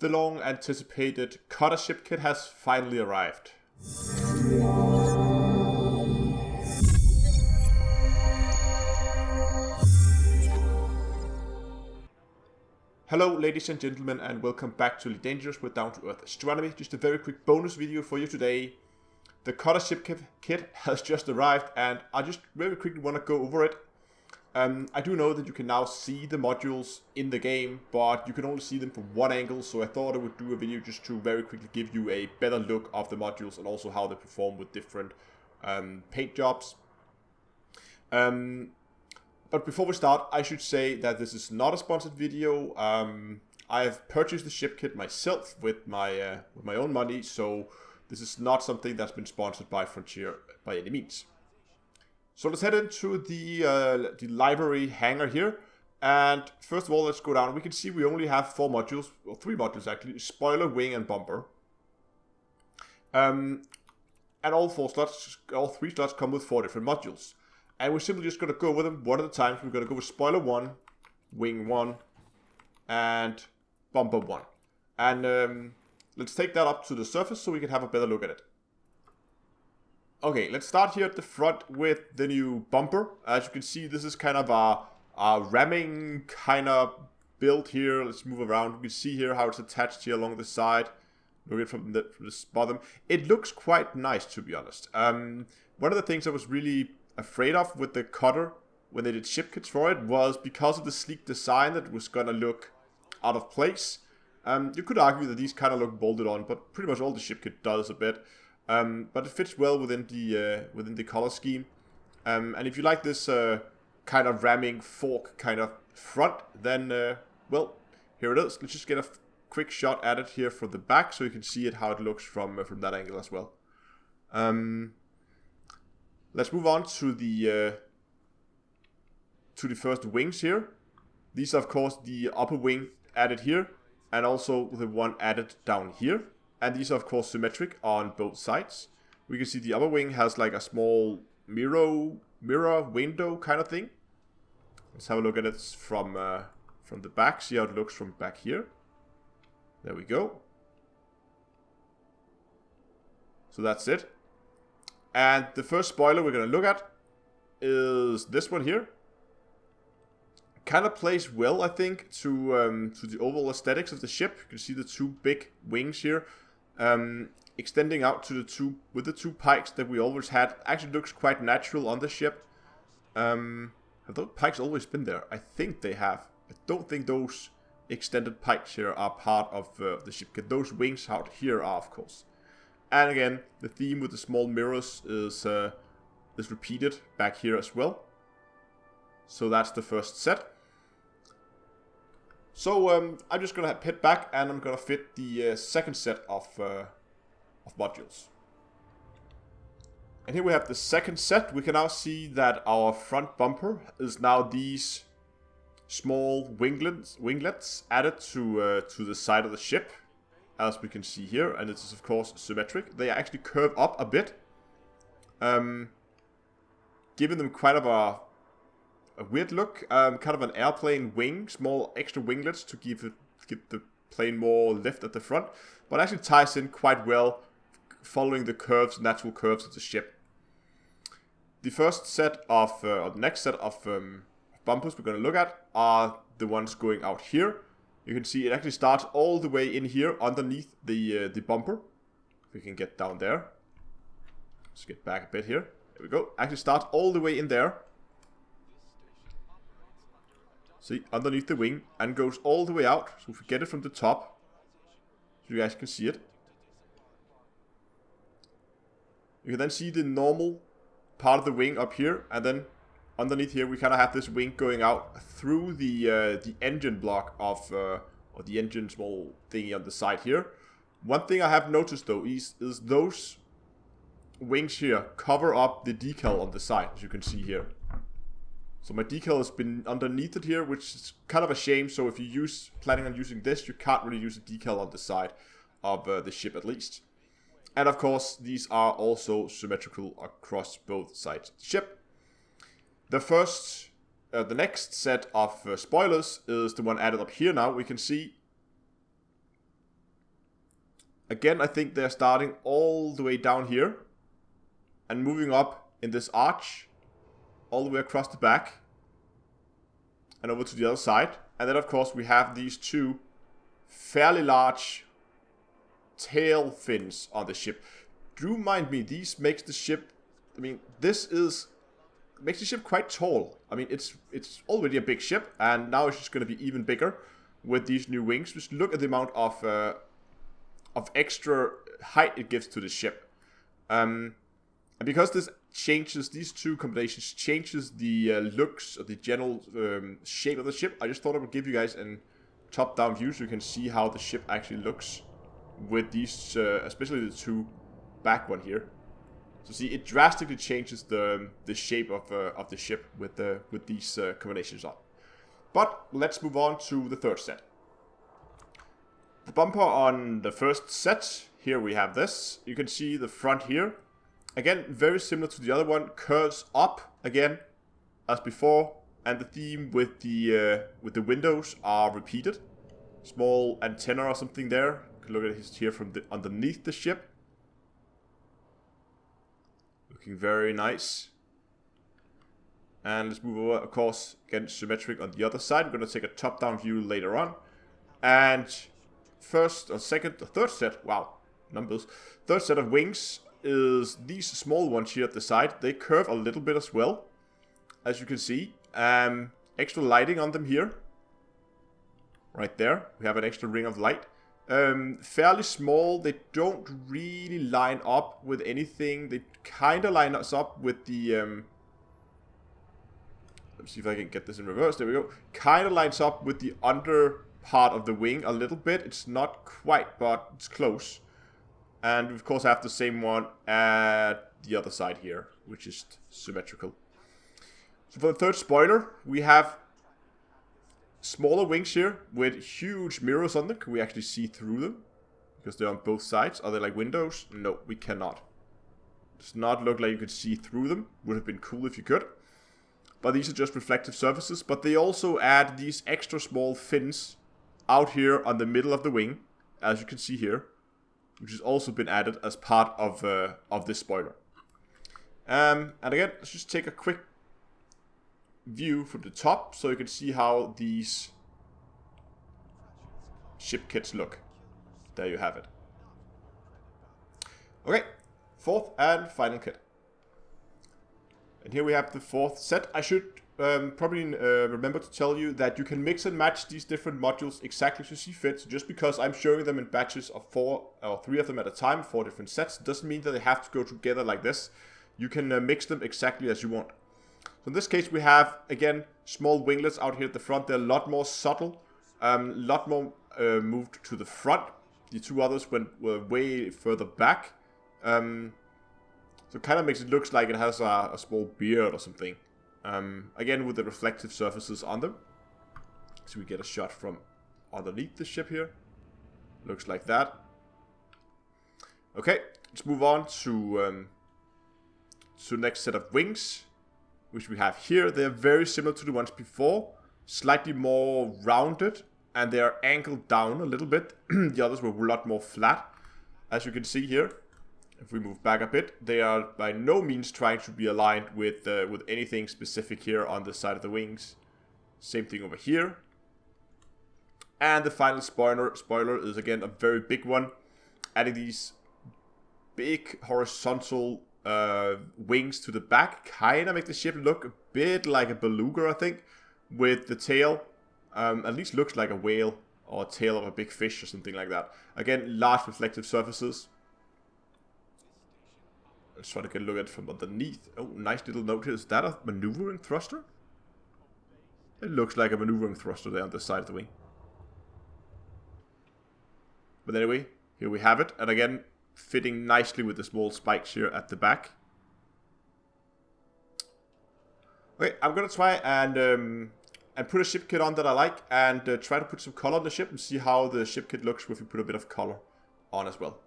The long anticipated cutter ship kit has finally arrived. Hello ladies and gentlemen, and welcome back to Dangerous with Down to Earth Astronomy. Just a very quick bonus video for you today. The cutter ship kit has just arrived and I just very quickly want to go over it. I do know that you can now see the modules in the game, but you can only see them from one angle, so I thought I would do a video just to very quickly give you a better look of the modules and also how they perform with different paint jobs. But before we start, I should say that this is not a sponsored video. I have purchased the ship kit myself with my own money, so this is not something that's been sponsored by Frontier by any means. So let's head into the library hangar here. And first of all, let's go down. We can see we only have 4 modules, or 3 modules actually: spoiler, wing, and bumper. And all 3 slots come with 4 different modules. And we're simply just going to go with them one at a time. So we're going to go with spoiler 1, wing 1, and bumper 1. And let's take that up to the surface so we can have a better look at it. Okay, let's start here at the front with the new bumper. As you can see, this is kind of a ramming kind of build here. Let's move around. We can see here how it's attached here along the side. Look at it from the bottom. It looks quite nice, to be honest. One of the things I was really afraid of with the cutter when they did ship kits for it was because of the sleek design that was going to look out of place. You could argue that these kind of look bolted on, but pretty much all the ship kit does a bit. But it fits well within the color scheme. And if you like this kind of ramming fork kind of front, then well, here it is. Let's just get a quick shot at it here from the back so you can see it how it looks from that angle as well. Let's move on to the first wings here. These are of course the upper wing added here, and also the one added down here. And these are of course symmetric on both sides. We can see the upper wing has like a small mirror window kind of thing. Let's have a look at it from the back. See how it looks from back here. There we go. So that's it. And the first spoiler we're going to look at is this one here. Kind of plays well, I think, to the overall aesthetics of the ship. You can see the 2 big wings here. Extending out to the two pikes that we always had. Actually looks quite natural on the ship. Have those pikes always been there? I think they have. I don't think those extended pikes here are part of the ship kit. Those wings out here are, of course. And again, the theme with the small mirrors is repeated back here as well. So that's the first set. So I'm just gonna head back and I'm gonna fit the second set of modules. And here we have the second set. We can now see that our front bumper is now these small winglets added to the side of the ship, as we can see here, and it is of course symmetric. They actually curve up a bit, giving them quite of a weird look, kind of an airplane wing, small extra winglets to give the plane more lift at the front, but actually ties in quite well, following the natural curves of the ship. The first set of, or the next set of bumpers we're going to look at are the ones going out here. You can see it actually starts all the way in here underneath the bumper. If we can get down there. Let's get back a bit here. There we go. Actually starts all the way in there. See, underneath the wing, and goes all the way out. So if we get it from the top, so you guys can see it. You can then see the normal part of the wing up here, and then underneath here we kind of have this wing going out through the engine block of, or the engine small thingy on the side here. One thing I have noticed though is those wings here cover up the decal on the side, as you can see here. So my decal has been underneath it here, which is kind of a shame. So if you planning on using this, you can't really use a decal on the side of the ship at least. And of course, these are also symmetrical across both sides of the ship. The next set of spoilers is the one added up here now. We can see Again, I think they're starting all the way down here and moving up in this arch all the way across the back and over to the other side. And then, of course, we have these two fairly large tail fins on the ship. Do mind me, these makes the ship, I mean, this is makes the ship quite tall. I mean, it's already a big ship, and now it's just going to be even bigger with these new wings. Just look at the amount of extra height it gives to the ship. And because this changes, these two combinations changes the looks of the general shape of the ship, I just thought I would give you guys a top-down view so you can see how the ship actually looks with these, especially the two back one here. So see, it drastically changes the shape of the ship with these combinations on. But let's move on to the third set. The bumper on the first set, here we have this. You can see the front here. Again, very similar to the other one, curves up again as before, and the theme with the windows are repeated. Small antenna or something there. You can look at it here from underneath the ship. Looking very nice. And let's move over, of course, again symmetric on the other side. We're going to take a top-down view later on. And first or second or third set, wow, numbers. Third set of wings is these small ones here at the side. They curve a little bit as well, as you can see. Extra lighting on them here. Right there, we have an extra ring of light. Fairly small. They don't really line up with anything. They kind of line us up with the let's see if I can get this in reverse. There we go. Kind of lines up with the under part of the wing a little bit. It's not quite, but it's close. And we of course have the same one at the other side here, which is symmetrical. So for the third spoiler, we have smaller wings here with huge mirrors on them. Can we actually see through them? Because they're on both sides. Are they like windows? No, we cannot. Does not look like you could see through them. Would have been cool if you could. But these are just reflective surfaces. But they also add these extra small fins out here on the middle of the wing, as you can see here, which has also been added as part of this spoiler. And again, let's just take a quick view from the top so you can see how these ship kits look. There you have it. Okay, fourth and final kit. And here we have the fourth set. I should probably remember to tell you that you can mix and match these different modules exactly as you see fit. So just because I'm showing them in batches of 4 or 3 of them at a time, 4 different sets, doesn't mean that they have to go together like this. You can mix them exactly as you want. So in this case we have, again, small winglets out here at the front. They're a lot more subtle, a lot more moved to the front. The two others were way further back. So it kind of makes it look like it has a small beard or something. Again, with the reflective surfaces on them. So we get a shot from underneath the ship here. Looks like that. Okay, let's move on to the next set of wings, which we have here. They're very similar to the ones before, slightly more rounded, and they are angled down a little bit. The others were a lot more flat, as you can see here. If we move back a bit, they are by no means trying to be aligned with anything specific here on the side of the wings. Same thing over here. And the final spoiler is again a very big one, adding these big horizontal wings to the back. Kind of make the ship look a bit like a beluga, I think, with the tail. At least looks like a whale or a tail of a big fish or something like that. Again, large reflective surfaces. Let's try to get a look at it from underneath. Oh, nice little note here. Is that a maneuvering thruster? It looks like a maneuvering thruster there on the side of the wing. But anyway, here we have it. And again, fitting nicely with the small spikes here at the back. Okay, I'm going to try and put a ship kit on that I like. And try to put some color on the ship and see how the ship kit looks if we put a bit of color on as well.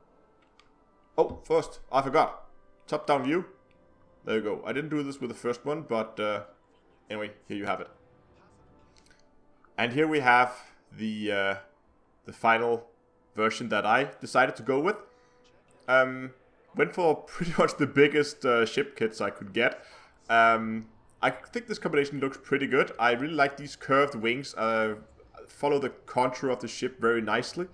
Oh, first, I forgot. Top-down view. There you go. I didn't do this with the first one, but anyway, here you have it. And here we have the final version that I decided to go with. Went for pretty much the biggest ship kits I could get. I think this combination looks pretty good. I really like these curved wings. Follow the contour of the ship very nicely.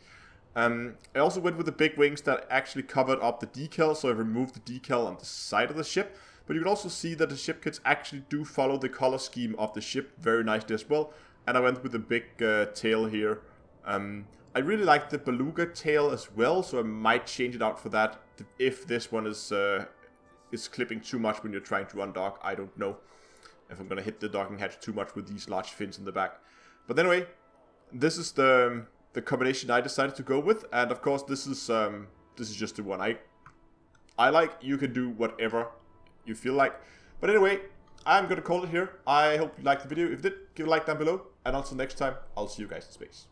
I also went with the big wings that actually covered up the decal, so I removed the decal on the side of the ship. But you can also see that the ship kits actually do follow the color scheme of the ship very nicely as well. And I went with the big tail here. I really like the beluga tail as well, so I might change it out for that if this one is clipping too much when you're trying to undock. I don't know if I'm gonna hit the docking hatch too much with these large fins in the back. But anyway, this is the combination I decided to go with, and of course this is just the one I like. You can do whatever you feel like. But anyway, I'm gonna call it here. I hope you liked the video. If you did, give a like down below, and until next time, I'll see you guys in space.